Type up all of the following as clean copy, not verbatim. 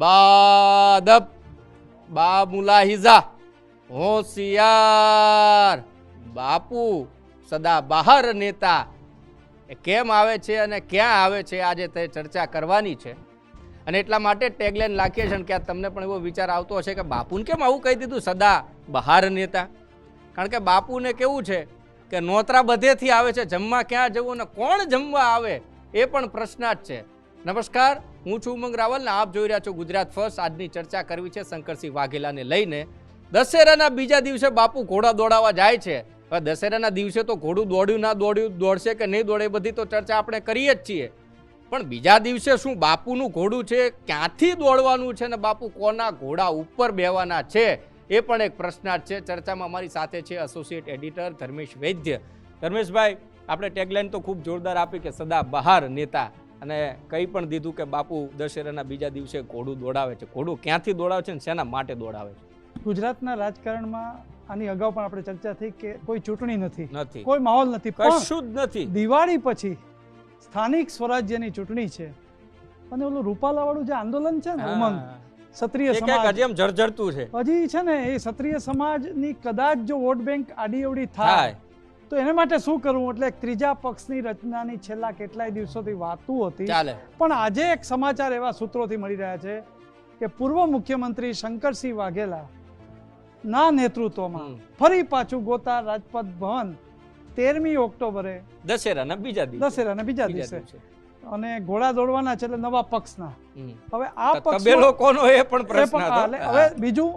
બાદબ બા મુલાહિઝા હોશિયાર બાપુ સદા બહાર નેતા એ કેમ આવે છે અને ક્યાં આવે છે આજે તે ચર્ચા કરવાની છે. અને એટલા માટે ટેગલાઈન રાખીએ છીએ કે તમને પણ એવો વિચાર આવતો હશે કે બાપુને કેમ આવું કહી દીધું સદા બહાર નેતા. કારણ કે બાપુને કેવું છે કે નોતરા બધેથી આવે છે, જમવા ક્યાં જવું ને કોણ જમવા આવે એ પણ પ્રશ્નાર્થ છે. નમસ્કાર, હું છું ઉમંગ રાવલ ને આપ જોઈ રહ્યા છો ગુજરાત ફર્સ્ટ. આજની ચર્ચા કરવી છે શંકરસિંહ વાઘેલાને લઈને. દશેરાના બીજા દિવસે બાપુ ઘોડા દોડાવવા જાય છે. હવે દશેરાના દિવસે તો ઘોડું દોડ્યું ના દોડ્યું, દોડશે કે નહીં દોડે, બધી તો ચર્ચા આપણે કરીએ જ છીએ. પણ બીજા દિવસે શું બાપુનું ઘોડું છે, ક્યાંથી દોડવાનું છે ને બાપુ કોના ઘોડા ઉપર બેવાના છે એ પણ એક પ્રશ્નાર્થ છે. ચર્ચામાં મારી સાથે છે એસોસિએટ એડિટર ધર્મેશ વૈદ્ય. ધર્મેશભાઈ, આપણે ટેગલાઈન તો ખૂબ જોરદાર આપી કે સદા બહાર નેતા, અને કંઈ પણ દીધું કે બાપુ દશેરાના બીજા દિવસે ઘોડું દોડાવે છે. ઘોડું ક્યાંથી દોડાવે છે ને શેના માટે દોડાવે છે? ગુજરાતના રાજકારણમાં આની અગાઉ પણ આપણે ચર્ચા થઈ કે કોઈ ચૂંટણી નથી, કોઈ માહોલ નથી, કશું જ નથી. દિવાળી પછી સ્થાનિક સ્વરાજ્યની ચૂંટણી છે અને ઓલું રૂપાલા વાળું જે આંદોલન છે ને, ઉમંગ ક્ષત્રિય સમાજ હજી એમ જર્જરતું છે, હજી છે ને, એ ક્ષત્રિય સમાજની કદાચ જો વોટ બેંક આડી અવડી થાય તો એને માટે શું કરવું, એટલે ત્રીજા પક્ષની રચનાની છેલ્લા કેટલાય દિવસોથી વાતું હતી. પણ આજે એક સમાચાર એવા સૂત્રોથી મળી રહ્યા છે કે પૂર્વ મુખ્યમંત્રી શંકરસિંહ વાઘેલા ના નેતૃત્વમાં ફરી પાછું ગોતા રાજપથ ભવન 13મી ઓક્ટોબરે દશેરાના બીજા દિવસે અને ઘોડા દોડવાના છે, એટલે નવા પક્ષના. હવે આ પક્ષ કોનો એ પણ પ્રશ્ન હતો. હવે બીજું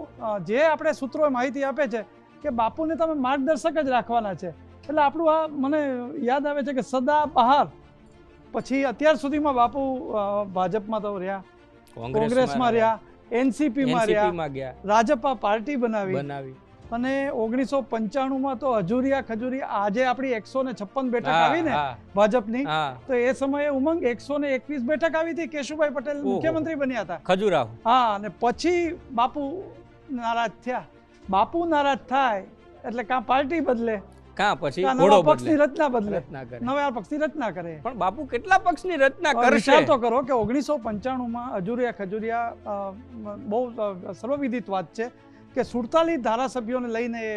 જે આપણે સૂત્રોએ માહિતી આપે છે કે બાપુને તમે માર્ગદર્શક જ રાખવાના છે. એટલે આપણું આ મને યાદ આવે છે કે સદા બહાર પછી અત્યાર સુધીમાં બાપુ ભાજપમાં તો રહ્યા, કોંગ્રેસમાં રહ્યા, એનસીપીમાં રહ્યા, રાજપા પાર્ટી બનાવી અને 1995માં તો હજુરિયા ખજુરિયા, આજે આપણી 156 બેઠક આવી ને ભાજપની, તો એ સમયે ઉમંગ 121 બેઠક આવી હતી. કેશુભાઈ પટેલ મુખ્યમંત્રી બન્યા હતા ખજુરાહો. હા, અને પછી બાપુ નારાજ થયા. બાપુ નારાજ થાય એટલે કાં પાર્ટી બદલે, પછી નવા પક્ષની રચના બદલે, નવા પક્ષની રચના કરે. પણ બાપુ કેટલા પક્ષની રચના કરશે? વિચાર તો કરો કે 1995માં હજુરિયા ખજુરિયા બહુ સર્વવિદિત વાત છે કે 47 ધારાસભ્યોને લઈને એ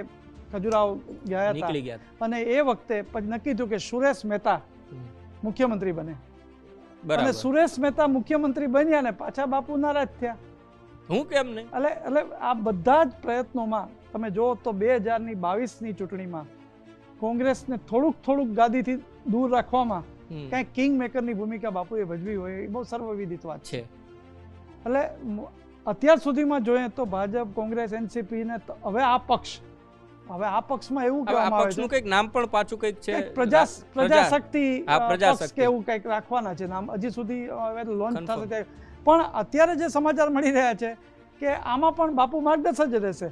ખજુરાહો ગયા હતા. અને એ વખતે નક્કી થયું કે સુરેશ મહેતા મુખ્યમંત્રી બને. અને સુરેશ મહેતા મુખ્યમંત્રી બન્યા ને પાછા બાપુ નારાજ થયા. હું કેમ નહીં? એટલે આ બધા જ પ્રયત્નોમાં તમે જો તો 2022ની ચૂંટણીમાં કોંગ્રેસને થોડુંક ગાદીથી દૂર રાખવામાં કઈ કિંગ મેકરની ભૂમિકા બાપુએ ભજવી હોય એ બહુ સર્વવિદિત વાત છે. એટલે અત્યાર સુધીમાં જોઈએ તો ભાજપ, કોંગ્રેસ, એનસીપી ને હવે આ પક્ષમાં એવું કહેવામાં આવે છે, કંઈક નામ પણ પાછું કંઈક છે, પ્રજાશક્તિ પક્ષ કે એવું કંઈક રાખવાના છે નામ. હજી સુધી લોન્ચ થશે. પણ અત્યારે જે સમાચાર મળી રહ્યા છે કે આમાં પણ બાપુ માર્ગદર્શક જ રહેશે.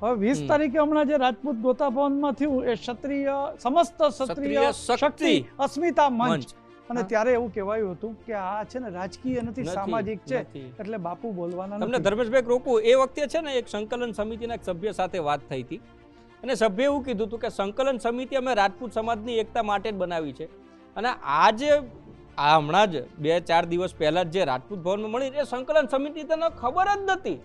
હવે 20 તારીખે હમણાં જે રાજપૂત ગોતા ભવનમાં થયું એ સમસ્ત ક્ષત્રિય શક્તિ અસ્મિતા મંચ, અને ત્યારે એવું કહેવાયું હતું કે આ છે ને રાજકીય નથી, સામાજિક છે, એટલે બાપુ બોલવાના નથી. તમને ધર્મેશભાઈ રોકું, એ વખતે છે ને એક સંકલન સમિતિના એક સભ્ય સાથે વાત થઈ હતી અને સભ્ય એવું કીધું હતું કે સંકલન સમિતિ અમે રાજપૂત સમાજની એકતા માટે જ બનાવી છે. અને આજે આ હમણાં જ 2-4 દિવસ પહેલા જે રાજપૂત ભવનમાં મળી એ સંકલન સમિતિ તને ખબર જ નથી.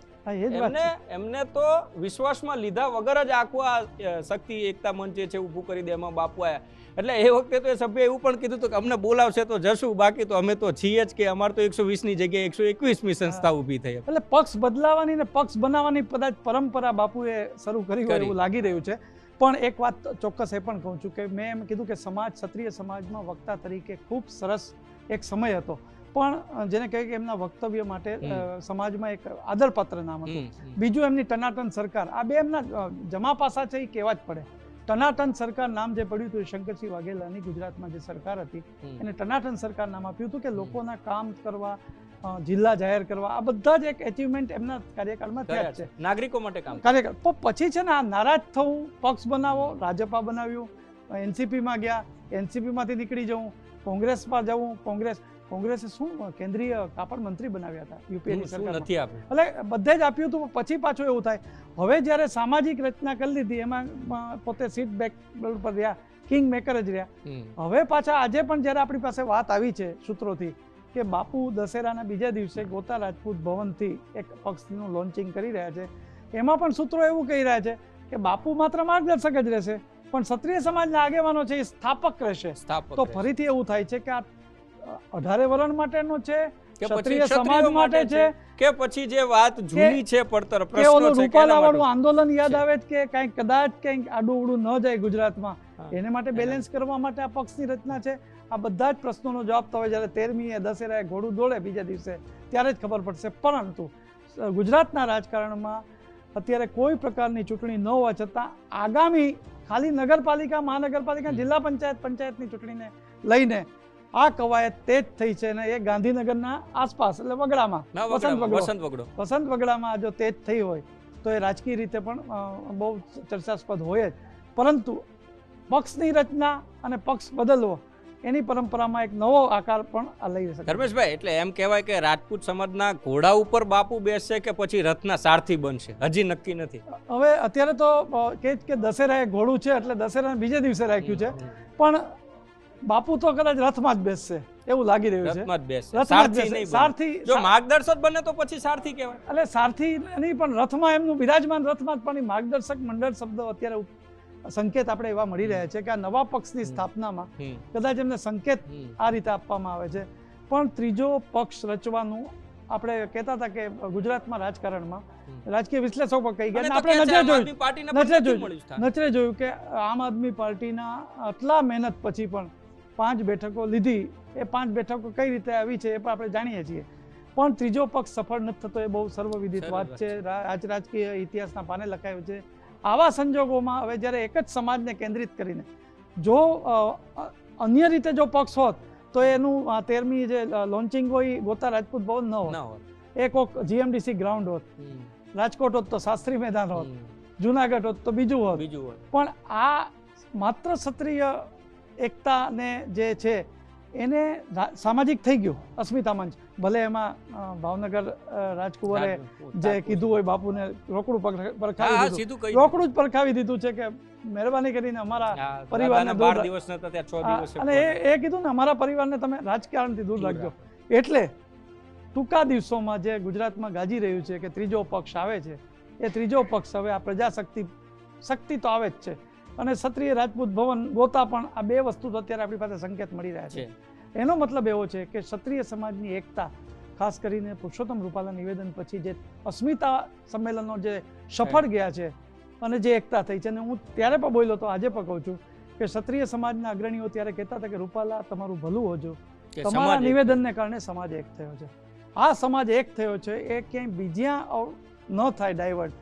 એમને તો વિશ્વાસમાં લીધા વગર જ આખું આ શક્તિ એકતા મંચ છે ઊભું કરી દે, એમાં બાપુ આવ્યા. એટલે એ વખતે તો એ સભ્ય એવું પણ કીધું હતું કે અમને બોલાવશે તો જશું, બાકી તો અમે તો છીએ જ કે અમારે તો 120ની જગ્યાએ 121મી સંસ્થા ઊભી થઈ. એટલે પક્ષ બદલાવાની ને પક્ષ બનાવવાની કદાચ પરંપરા બાપુએ શરૂ કરી હોય એવું લાગી રહ્યું છે. પણ એક વાત ચોક્કસ એ પણ કહું છું કે મેં એમ કીધું કે ક્ષત્રિય સમાજમાં વક્તા તરીકે ખૂબ સરસ એક સમય હતો, પણ જેને કહે કે એમના વક્તવ્ય માટે સમાજમાં એક આદરપાત્ર નામ હતું. બીજું એમની ટનાટન સરકાર, આ બે એમના જમા પાસા છે એ કહેવા જ પડે. ટનાટન સરકાર નામ જે પડ્યું હતું શંકરસિંહ વાઘેલાની ગુજરાતમાં જે સરકાર હતી એને ટનાટન સરકાર નામ આપ્યું હતું કે લોકોના કામ કરવા, જિલ્લા જાહેર કરવા, આ બધા જ એક એચિવમેન્ટ એમના કાર્યકાળમાં થયા છે. નાગરિકો માટે કામ કાર્યકાળ. પછી છે ને આ નારાજ થવું, પક્ષ બનાવો, રાજપા બનાવ્યું, એનસીપીમાં ગયા, એનસીપીમાંથી નીકળી જવું, કોંગ્રેસમાં જવું, કોંગ્રેસે શું કેન્દ્રીય કાપડ મંત્રી બનાવ્યા હતા યુપીએની સરકાર, એટલે બધે જ આપ્યું હતું. પછી પાછું એવું થાય હવે જ્યારે સામાજિક રચના કરી લીધી એમાં પોતે સીટ બેક પર રહ્યા, કિંગ મેકર જ રહ્યા. હવે પાછા આજે પણ જ્યારે આપણી પાસે વાત આવી છે સૂત્રોથી કે બાપુ દશેરાના બીજા દિવસે ગોતા રાજપૂત ભવનથી એક પક્ષનું લોન્ચિંગ કરી રહ્યા છે. એમાં પણ સૂત્રો એવું કહી રહ્યા છે કે બાપુ માત્ર માર્ગદર્શક જ રહેશે, પણ ક્ષત્રિય સમાજના આગેવાનો છે એ સ્થાપક રહેશે. તો ફરીથી એવું થાય છે કે આ 18 વરણ માટેનો છે કે ક્ષત્રિય પછી સમાજ માટે છે કે પછી જે વાત જૂની છે પડતર કે પ્રશ્નો ઓલું છે રૂપાલાવાળું આંદોલન યાદ આવે કે કંઈક કદાચ કંઈક આડું ઉડું ન જાય ગુજરાતમાં, એને માટે બેલેન્સ કરવા માટે આ પક્ષની રચના છે. આ બધા જ પ્રશ્નોનો જવાબ તો હવે જ્યારે 13મીએ દશેરાએ ઘોડું દોડે બીજા દિવસે ત્યારે જ ખબર પડશે. પરંતુ ગુજરાતના રાજકારણમાં અત્યારે કોઈ પ્રકારની ચૂંટણી ન હોવા છતાં આગામી ખાલી નગરપાલિકા, મહાનગરપાલિકા, જિલ્લા પંચાયતની ચૂંટણીને લઈને આ કવાયત તેજ થઈ છે અને એ ગાંધીનગરના આસપાસ એટલે વગડામાં, વસંત વગડામાં જો તેજ થઈ હોય તો એ રાજકીય રીતે પણ બહુ ચર્ચાસ્પદ હોય જ. પરંતુ પક્ષની રચના અને પક્ષ બદલવો એની પરંપરામાં એક નવો આકાર પણ આ લઈ શકે. ધર્મેશભાઈ, એટલે એમ કહેવાય કે રાજપૂત સમાજના ઘોડા ઉપર બાપુ બેસશે કે પછી રથના સારથી બનશે, હજી નક્કી નથી. હવે અત્યારે તો કે દશેરાએ ઘોડું છે એટલે દશેરા બીજે દિવસે રાખ્યું છે, પણ બાપુ તો કદાચ રથમાં જ બેસશે એવું લાગી રહ્યું છે. રથમાં જ બેસશે, સારથી જો માર્ગદર્શક બને તો પછી સારથી કહેવાય. એટલે સારથી નહીં, પણ રથમાં એમનું બિરાજમાન રથમાં જ પણ માર્ગદર્શક મંડળ શબ્દ અત્યારે સંકેત આપણે એવા મળી રહ્યા છે કે આ નવા પક્ષની સ્થાપનામાં કદાચ એમને સંકેત આ રીતે આપવામાં આવે છે. પણ ત્રીજો પક્ષ રચવાનું આપણે કહેતા હતા કે ગુજરાતમાં રાજકારણમાં રાજકીય વિશ્લેષકો પણ કહી ગયા, આપણે નજરે જોયું કે આમ આદમી પાર્ટીના આટલા મહેનત પછી પણ 5 બેઠકો લીધી. એ 5 બેઠકો કઈ રીતે આવી છે એ પણ આપણે જાણીએ છીએ, પણ ત્રીજો પક્ષ સફળ નથી થતો. એ બહુ સર્વવિદિત વાત છે, રાજકીય ઇતિહાસના પાને લખાયું છે. આવા સંજોગોમાં હવે જ્યારે એક જ સમાજને કેન્દ્રિત કરીને જો અન્ય રીતે જો પક્ષ હોત તો એનું 13મી જે લોન્ચિંગ હોય ગોતા રાજપૂત ભવન ન હોત, એ કોક જીએમડીસી ગ્રાઉન્ડ હોત, રાજકોટ હોત તો શાસ્ત્રી મેદાન હોત, જુનાગઢ હોત તો બીજું હોત. પણ આ માત્ર ક્ષત્રિય એકતાને જે છે એને સામાજિક થઈ ગયું અસ્મિતા મંચ. ભલે એમાં ભાવનગર રાજકુંવરે જે કીધું હોય બાપુને રોકડું જ પરખાવી દીધું છે કે મહેરબાની કરીને અમારા પરિવારને દૂર, અને એ કીધું ને અમારા પરિવારને તમે રાજકારણથી દૂર રાખજો. એટલે ટૂંકા દિવસોમાં જે ગુજરાતમાં ગાજી રહ્યું છે કે ત્રીજો પક્ષ આવે છે, એ ત્રીજો પક્ષ હવે આ પ્રજાશક્તિ તો આવે જ છે, અને ક્ષત્રિય રાજપૂત ભવન ગોતા પણ આ બે વસ્તુ તો અત્યારે આપણી પાસે સંકેત મળી રહ્યા છે. એનો મતલબ એવો છે કે ક્ષત્રિય સમાજની એકતા, ખાસ કરીને પુરુષોત્તમ રૂપાલા નિવેદન પછી જે અસ્મિતા સંમેલનો જે સફળ ગયા છે અને જે એકતા થઈ છે, અને હું ત્યારે પણ બોલ્યો તો આજે પણ કહું છું કે ક્ષત્રિય સમાજના અગ્રણીઓ ત્યારે કહેતા હતા કે રૂપાલા તમારું ભલું હોજો, તમારા નિવેદનને કારણે સમાજ એક થયો છે. આ સમાજ એક થયો છે એ ક્યાંય બીજ્યા ન થાય ડાયવર્ટ,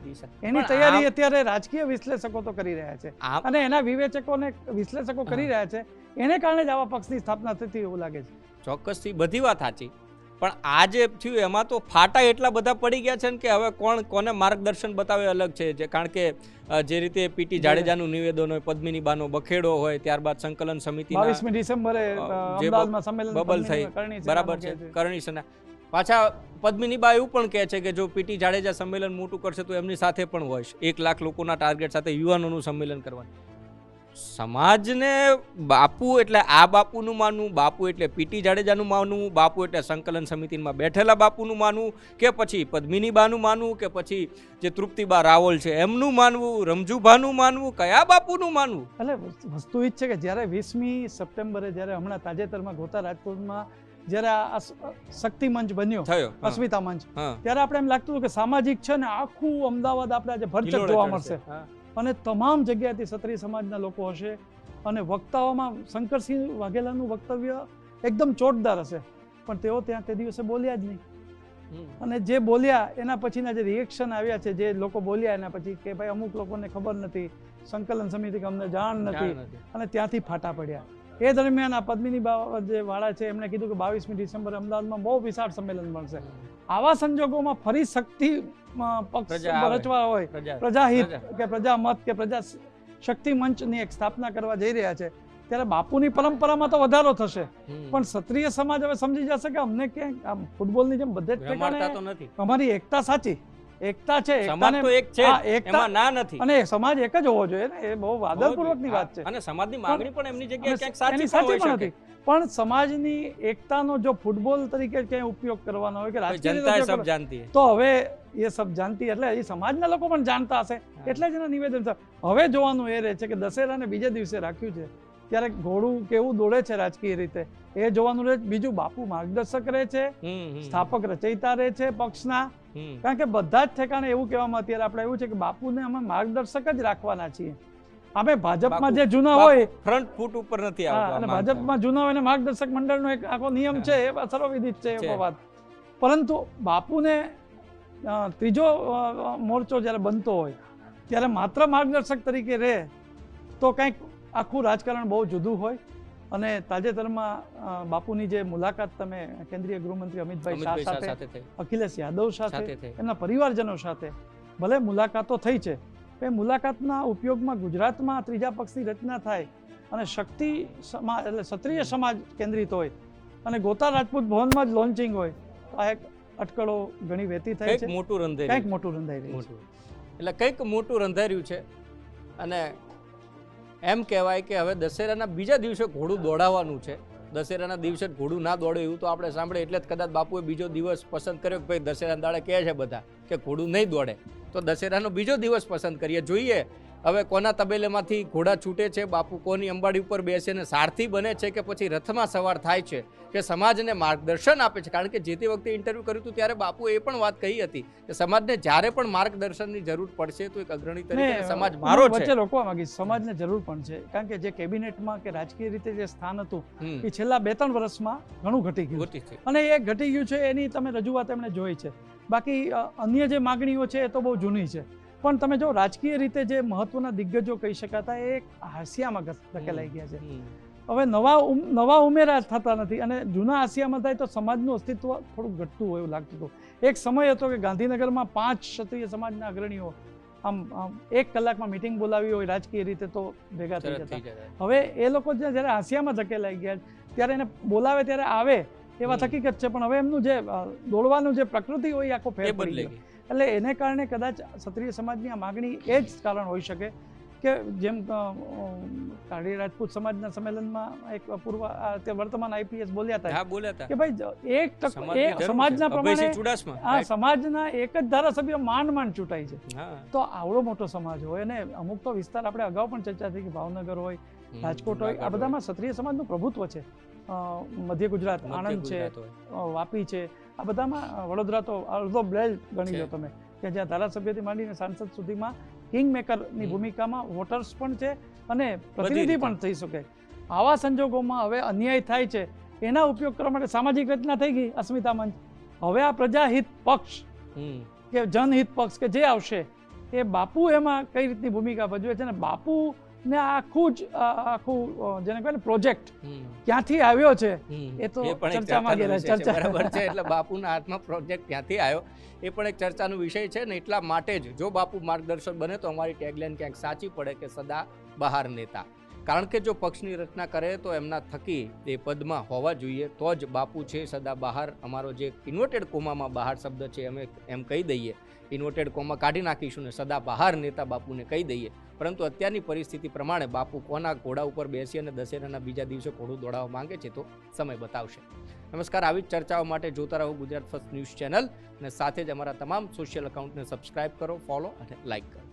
એની તૈયારી અત્યારે રાજકીય વિશ્લેષકો તો કરી રહ્યા છે, અને એના વિશ્લેષકો કરી રહ્યા છે. એને કારણે જ આવા પક્ષની સ્થાપના થતી એવું લાગે છે. ચોક્કસથી બધી વાત સાચી, પણ આ જે થયું એમાં તો ફાટા એટલા બધા પડી ગયા છે ને કે હવે કોણ કોને માર્ગદર્શન બતાવે અલગ છે. કારણ કે જે રીતે પીટી જાડેજાનું નિવેદન હોય, પદ્મિની બાનો બખેડો હોય, ત્યારબાદ સંકલન સમિતિ 22મી ડિસેમ્બરે અમદાવાદમાં સંમેલન બબલ થઈ, બરાબર છે, કરણી સેના પાછા પદ્મિની બા એવું પણ કહે છે કે જો પીટી જાડેજા સંમેલન મોટું કરશે તો એમની સાથે પણ હોય 1 લાખ લોકોના ટાર્ગેટ સાથે યુવાનોનું સંમેલન કરવાનું. સમાજને બાપુ એટલે આ બાપુનું માનવું, બાપુ એટલે પીટી જાડેજાનું માનવું, બાપુ એટલે સંકલન સમિતિમાં બેઠેલા બાપુનું માનવું, કે પછી પદ્મિની બાનું માનવું, કે પછી જે તૃપ્તિબા રાવલ છે એમનું માનવું, રમજુભાનું માનવું, કયા બાપુનું માનવું? એટલે વસ્તુ એ જ છે કે જ્યારે 20મી સપ્ટેમ્બરે જ્યારે હમણાં તાજેતરમાં ગોતા રાજકોટમાં જ્યારે આ શક્તિ મંચ બન્યો, અસ્મિતા મંચ, ત્યારે આપણે એમ લાગતું હતું કે સામાજિક છે ને આખું અમદાવાદ આપણે આજે ભરચક જોવા મળશે, અને તમામ જગ્યાએથી ક્ષત્રિય સમાજના લોકો હશે, અને વક્તાઓમાં શંકરસિંહ વાઘેલાનું વક્તવ્ય એકદમ ચોટદાર હશે, પણ તેઓ ત્યાં તે દિવસે બોલ્યા જ નહીં. અને જે બોલ્યા એના પછીના જે રિએક્શન આવ્યા છે, જે લોકો બોલ્યા એના પછી કે ભાઈ અમુક લોકોને ખબર નથી, સંકલન સમિતિ કે અમને જાણ નથી, અને ત્યાંથી ફાટા પડ્યા. એ દરમિયાન આ પદ્મિની જે વાળા છે એમણે કીધું કે 22મી ડિસેમ્બરે અમદાવાદમાં બહુ વિશાળ સંમેલન મળશે. આવા સંજોગોમાં ફરી શક્તિ પક્ષ રચવા હોય, પ્રજાહિત કે પ્રજામત કે પ્રજા શક્તિ મંચની એક સ્થાપના કરવા જઈ રહ્યા છે, ત્યારે બાપુની પરંપરામાં તો વધારો થશે, પણ ક્ષત્રિય સમાજ હવે સમજી જશે કે અમને ક્યાંક આમ ફૂટબોલની જેમ બધે જ ઠેકાણે અમારી એકતા સાચી એકતા છે, એમાં ના નથી, અને સમાજ એક જ હોવો જોઈએ ને, એ બહુ આદરપૂર્વકની વાત છે, અને સમાજની માંગણી પણ એમની જગ્યાએ ક્યાંક સાચી પણ હતી. પણ સમાજની એકતાનો જો ફૂટબોલ તરીકે ક્યાંય ઉપયોગ કરવાનો હોય કે રાજકીય રીતે जनता ઉપયોગ सब કરવાનો, जानती है। તો હવે એ સબ જાણતી એટલે એ સમાજના લોકો પણ જાણતા હશે એટલે જ એના નિવેદન છે. હવે જોવાનું એ રહે છે કે દશેરાને બીજે દિવસે રાખ્યું છે ત્યારે ઘોડું કેવું દોડે છે રાજકીય રીતે એ જોવાનું રહે. બીજું બાપુ માર્ગદર્શક રહે છે, સ્થાપક રચયિતા રહે છે પક્ષના, કારણ કે બધા જ ઠેકાણે એવું કહેવામાં અત્યારે આપણે એવું છે કે બાપુને અમે માર્ગદર્શક જ રાખવાના છીએ. અમે ભાજપમાં જે જૂના હોય ફ્રન્ટ ફૂટ ઉપર નથી હા, આવતા અને માનતા. ભાજપમાં જૂના હોય ને માર્ગદર્શક મંડળનો એક આખો નિયમ છે એ સર્વવિદિત છે છે. એ વાત. પરંતુ બાપુને ત્રીજો મોરચો જ્યારે બનતો હોય ત્યારે માત્ર માર્ગદર્શક તરીકે રહે તો કંઈક આખું રાજકારણ બહુ જુદું હોય. અને તાજેતરમાં બાપુની જે મુલાકાત તમે કેન્દ્રીય ગૃહમંત્રી અમિતભાઈ શાહ અમિતભાઈ શાહ સાથે, સાથે થઈ. અખિલેશ યાદવ સાથે સાથે, થઈ. એમના પરિવારજનો સાથે ભલે મુલાકાતો થઈ છે, એ મુલાકાતના ઉપયોગમાં ગુજરાતમાં ત્રીજા પક્ષની રચના થાય અને શક્તિ સમાજ એટલે ક્ષત્રિય સમાજ કેન્દ્રિત હોય અને ગોતા રાજપૂત ભવનમાં જ લોન્ચિંગ હોય તો આ એક અટકળો ઘણી વહેતી થાય કંઈક છે, મોટું રંધાઈ કંઈક રહ્યું મોટું રંધાઈ રહ્યું છે. મોટું એટલે કંઈક મોટું રંધાર્યું છે. અને એમ કહેવાય કે હવે દશેરાના બીજા દિવસે ઘોડું દોડાવવાનું છે. દશેરાના દિવસે જ ઘોડું ના દોડે એવું તો આપણે સાંભળે એટલે જ કદાચ બાપુએ બીજો દિવસ પસંદ કર્યો કે ભાઈ દશેરાના દાડે કહે છે બધા કે ઘોડું નહીં દોડે તો દશેરાનો બીજો દિવસ પસંદ કરીએ. જોઈએ હવે કોના તબેલેમાંથી ઘોડા છૂટે છે, બાપુ કોની અંબાડી ઉપર બેસે ને સારથી બને છે કે પછી રથમાં સવાર થાય છે કે સમાજને માર્ગદર્શન આપે છે. કારણ કે જે તે વખતે ઇન્ટરવ્યૂ કર્યું હતું ત્યારે બાપુએ એ પણ વાત કહી હતી કે સમાજને જ્યારે પણ માર્ગદર્શનની જરૂર પડશે તો એક અગ્રણી તરીકે સમાજ મારો વચ્ચે છે. રોકવા માંગીશ, સમાજને જરૂર પણ છે કારણ કે જે કેબિનેટમાં કે રાજકીય રીતે જે સ્થાન હતું હમ. એ છેલ્લા 2-3 વર્ષમાં ઘણું ઘટી ગયું છે. ગોતી છે. અને એ ઘટી ગયું છે એની તમે રજૂઆત એમણે જોઈ છે. બાકી અન્ય જે માગણીઓ છે એ તો બહુ જૂની છે. પણ તમે જો રાજકીય રીતે જે મહત્વના દિગ્ગજો કહી શકાતા એ એક હાંસિયામાં ધકેલાઈ ગયા છે. હવે નવા ઉમેરા થતા નથી અને જૂના હાંસિયામાં થાય તો સમાજનું અસ્તિત્વ થોડું ઘટતું હોય એવું લાગતું હતું. એક સમય હતો કે ગાંધીનગરમાં 5 ક્ષત્રિય સમાજના અગ્રણીઓ આમ 1 કલાકમાં મિટિંગ બોલાવી હોય રાજકીય રીતે તો ભેગા થઈ તરત થઈ જતા. જાય. હવે એ લોકો જ્યારે હાંસિયામાં ધકેલાઈ ગયા ત્યારે એને બોલાવે ત્યારે આવે એ વાત હકીકત છે, પણ હવે એમનું જે દોડવાનું જે પ્રકૃતિ હોય એ આખો ફેર એ પડી બદલાઈ ગયો. ગઈ. એટલે એને કારણે કદાચ ક્ષત્રિય સમાજની આ માગણી એ જ કારણ હોઈ શકે કે જેમ કાળી રાજપૂત સમાજના સંમેલનમાં એક પૂર્વ તે વર્તમાન આઈપીએસ બોલ્યા હતા હા બોલ્યા હતા. કે ભાઈ સમાજની જરૂર છે. સમાજના અભયસિંહ પ્રમાણે ચુડાસમા. આ સમાજના એક જ ધારાસભ્ય માંડ ચૂંટાય છે. હા. તો આવડો મોટો સમાજ હોય અને અમુક તો વિસ્તાર આપણે અગાઉ પણ ચર્ચા થઈ કે ભાવનગર હોય, રાજકોટ હોય, આ બધામાં ક્ષત્રિય સમાજનું પ્રભુત્વ છે. મધ્ય ગુજરાત, આણંદ છે, વાપી છે, આ બધામાં વડોદરા તો અડધો બ્લેડ ગણી લો તમે કે જ્યાં ધારાસભ્યથી માંડીને સાંસદ સુધીમાં કિંગ મેકરની ભૂમિકામાં વોટર્સ પણ છે અને પ્રતિનિધિ પણ થઈ શકે. આવા સંજોગોમાં હવે અન્યાય થાય છે એના ઉપયોગ કરવા માટે સામાજિક રચના થઈ ગઈ અસ્મિતા મંચ. હવે આ પ્રજાહિત પક્ષ કે જનહિત પક્ષ કે જે આવશે એ બાપુ એમાં કઈ રીતની ભૂમિકા ભજવે છે ને બાપુ ને આખું જેને કહેવાય ને પ્રોજેક્ટ ક્યાંથી આવ્યો છે એ તો ચર્ચામાં ગયેલા ચર્ચા. બરાબર છે. એટલે બાપુના હાથમાં પ્રોજેક્ટ ક્યાંથી આવ્યો એ પણ એક ચર્ચાનો વિષય છે ને એટલા માટે જ જો બાપુ માર્ગદર્શક બને તો અમારી ટેગલાઈન ક્યાંક સાચી પડે કે સદા બહાર નેતા. કારણ કે જો પક્ષની રચના કરે તો એમના થકી એ પદમાં હોવા જોઈએ તો જ બાપુ છે સદા બહાર. અમારો જે ઇન્વર્ટેડ કોમામાં બહાર શબ્દ છે અમે એમ કહી દઈએ, ઇન્વર્ટેડ કોમા કાઢી નાખીશું ને સદા બહાર નેતા બાપુને કહી દઈએ. પરંતુ અત્યારની પરિસ્થિતિ પ્રમાણે બાપુ કોના ઘોડા ઉપર બેસી અને દશેરાના બીજા દિવસે ઘોડું દોડાવવા માંગે છે તો સમય બતાવશે. નમસ્કાર. આવી જ ચર્ચાઓ માટે જોતા રહો ગુજરાત ફર્સ્ટ ન્યૂઝ ચેનલ અને સાથે જ અમારા તમામ સોશિયલ એકાઉન્ટને સબસ્ક્રાઇબ કરો, ફોલો અને લાઇક કરો.